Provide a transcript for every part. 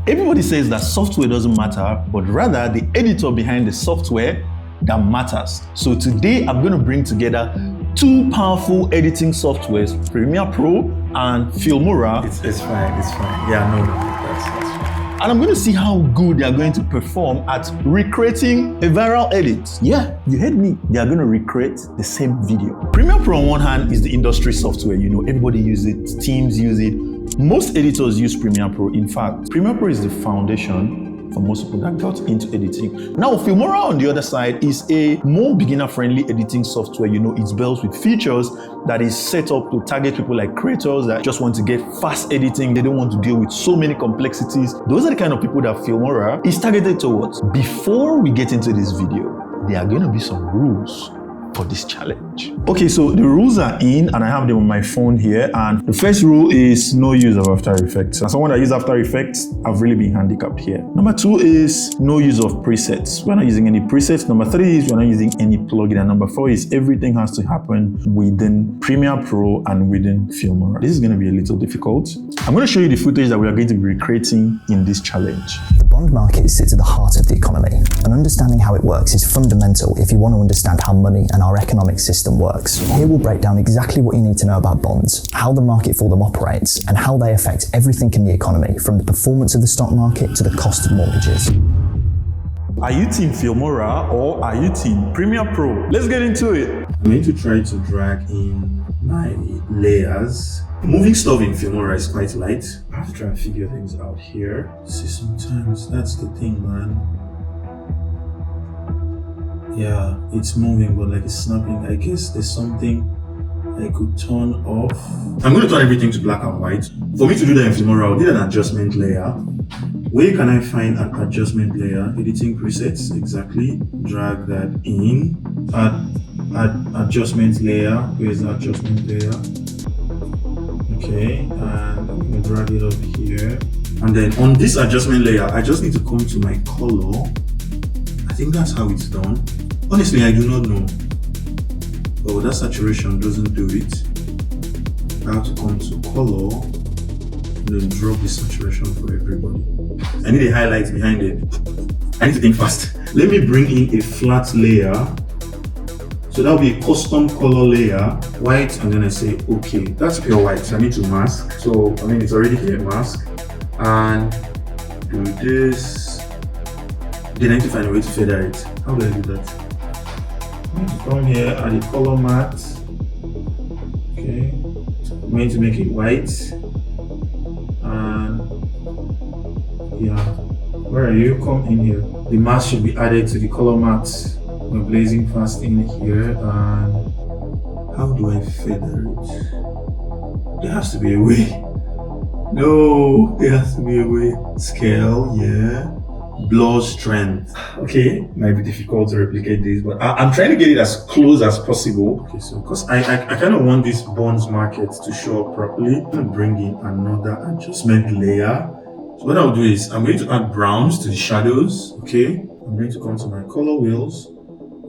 Everybody says that software doesn't matter, but rather the editor behind the software that matters. So today I'm going to bring together two powerful editing softwares, Premiere Pro and Filmora. It's fine. Yeah, no, that's fine. And I'm going to see how good they are going to perform at recreating a viral edit. Yeah, you heard me. They are going to recreate the same video. Premiere Pro on one hand is the industry software. You know, everybody uses it, teams use it. Most editors use Premiere Pro. In fact, Premiere Pro is the foundation for most people that got into editing. Now, Filmora on the other side is a more beginner-friendly editing software. You know, it's built with features that is set up to target people like creators that just want to get fast editing. They don't want to deal with so many complexities. Those are the kind of people that Filmora is targeted towards. Before we get into this video, there are going to be some rules for this challenge. Okay, so the rules are in and I have them on my phone here. And the first rule is no use of After Effects. As someone that uses After Effects, I've really been handicapped here. Number 2 is no use of presets. We're not using any presets. Number 3 is we're not using any plugin. And number 4 is everything has to happen within Premiere Pro and within Filmora. This is going to be a little difficult. I'm going to show you the footage that we are going to be recreating in this challenge. The bond market sits at the heart of the economy, and understanding how it works is fundamental if you want to understand how money and our economic system works. Here we'll break down exactly what you need to know about bonds, how the market for them operates, and how they affect everything in the economy, from the performance of the stock market to the cost of mortgages. Are you team Filmora or are you team Premiere Pro? Let's get into it. I'm going to try to drag in my layers. Moving stuff in Filmora is quite light. I have to try and figure things out here. See, sometimes that's the thing, man. Yeah, it's moving, but like it's snapping. I guess there's something I could turn off. I'm going to turn everything to black and white. For me to do that in Filmora, I'll need an adjustment layer. Where can I find an adjustment layer? Editing presets, exactly. Drag that in. Add adjustment layer. Where's the adjustment layer? Okay, and I'm going to drag it up here. And then on this adjustment layer, I just need to come to my color. I think that's how it's done. Honestly, I do not know. Oh, that saturation doesn't do it. I have to come to color and then drop the saturation for everybody. I need a highlight behind it. I need to think fast. Let me bring in a flat layer. So that'll be a custom color layer, white, and then I say, okay, that's pure white. So I need to mask. So, I mean, it's already here, mask. And do this. Then I need to find a way to feather it. How do I do that? I'm going to come here, add a color matte. Okay. I'm going to make it white. And yeah, where are you? Come in here. The mask should be added to the color matte. We're blazing fast in here, and how do I feather it? There has to be a way. No, there has to be a way. Scale, yeah. Blur strength. Okay, might be difficult to replicate this, but I'm trying to get it as close as possible. Okay, so because I kind of want this bonds market to show up properly, I'm going to bring in another adjustment layer. So what I'll do is I'm going to add browns to the shadows. Okay, I'm going to come to my color wheels.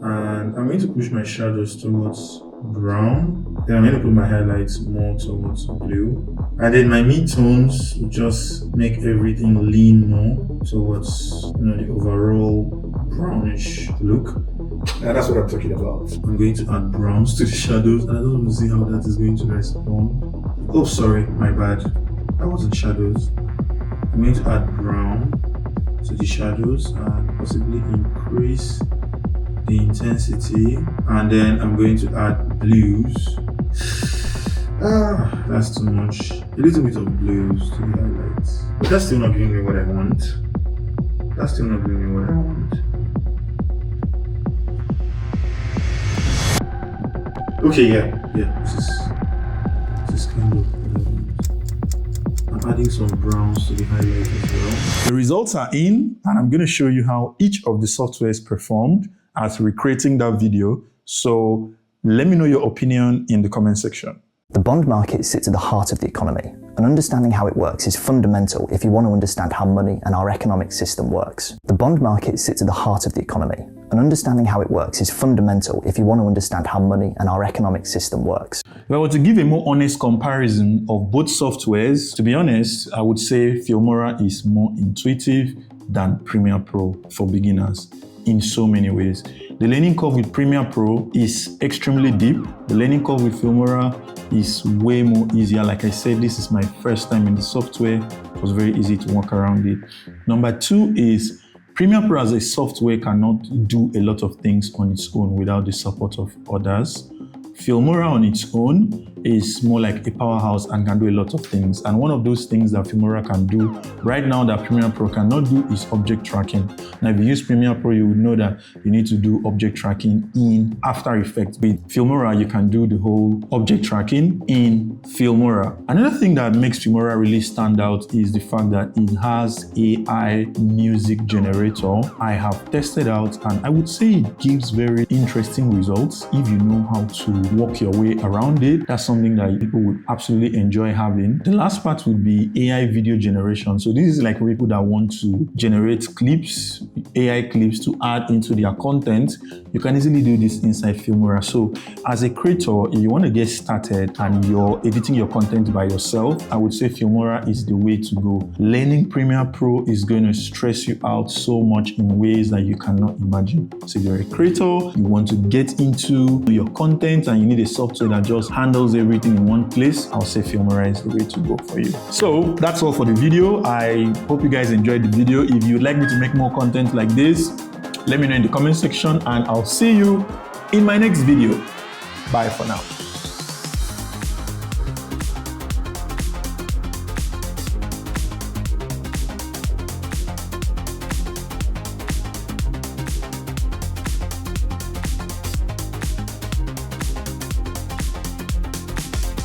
And I'm going to push my shadows towards brown. Then I'm going to put my highlights more towards blue. And then my midtones will just make everything lean more towards, you know, the overall brownish look. And that's what I'm talking about. I'm going to add browns to the shadows, and I don't want to see how that is going to respond. Oh, sorry, my bad. That wasn't shadows. I'm going to add brown to the shadows and possibly increase the intensity, and then I'm going to add blues. That's too much. A little bit of blues to the highlights, but that's still not giving me what I want. That's still not giving me what I want. Okay, yeah. This is kind of what I want. I'm adding some browns to the highlights as well. The results are in, and I'm going to show you how each of the softwares performed as recreating that video. So let me know your opinion in the comment section. The bond market sits at the heart of the economy, and understanding how it works is fundamental if you want to understand how money and our economic system works. The bond market sits at the heart of the economy, and understanding how it works is fundamental if you want to understand how money and our economic system works. If I were to give a more honest comparison of both softwares, to be honest, I would say Filmora is more intuitive than Premiere Pro for beginners in so many ways. The learning curve with Premiere Pro is extremely deep. The learning curve with Filmora is way more easier. Like I said, this is my first time in the software. It was very easy to walk around it. Number two is Premiere Pro as a software cannot do a lot of things on its own without the support of others. Filmora on its own is more like a powerhouse and can do a lot of things. And one of those things that Filmora can do right now that Premiere Pro cannot do is object tracking. Now, if you use Premiere Pro, you would know that you need to do object tracking in After Effects. With Filmora, you can do the whole object tracking in Filmora. Another thing that makes Filmora really stand out is the fact that it has AI music generator. I have tested out and I would say it gives very interesting results if you know how to work your way around it. That's something that people would absolutely enjoy having. The last part would be AI video generation. So this is like people that want to generate clips, AI clips to add into their content. You can easily do this inside Filmora. So as a creator, if you want to get started and you're editing your content by yourself, I would say Filmora is the way to go. Learning Premiere Pro is going to stress you out so much in ways that you cannot imagine. So if you're a creator, you want to get into your content and you need a software that just handles everything in one place, I'll say Filmora is the way to go for you. So that's all for the video. I hope you guys enjoyed the video. If you'd like me to make more content like this, let me know in the comment section and I'll see you in my next video. Bye for now.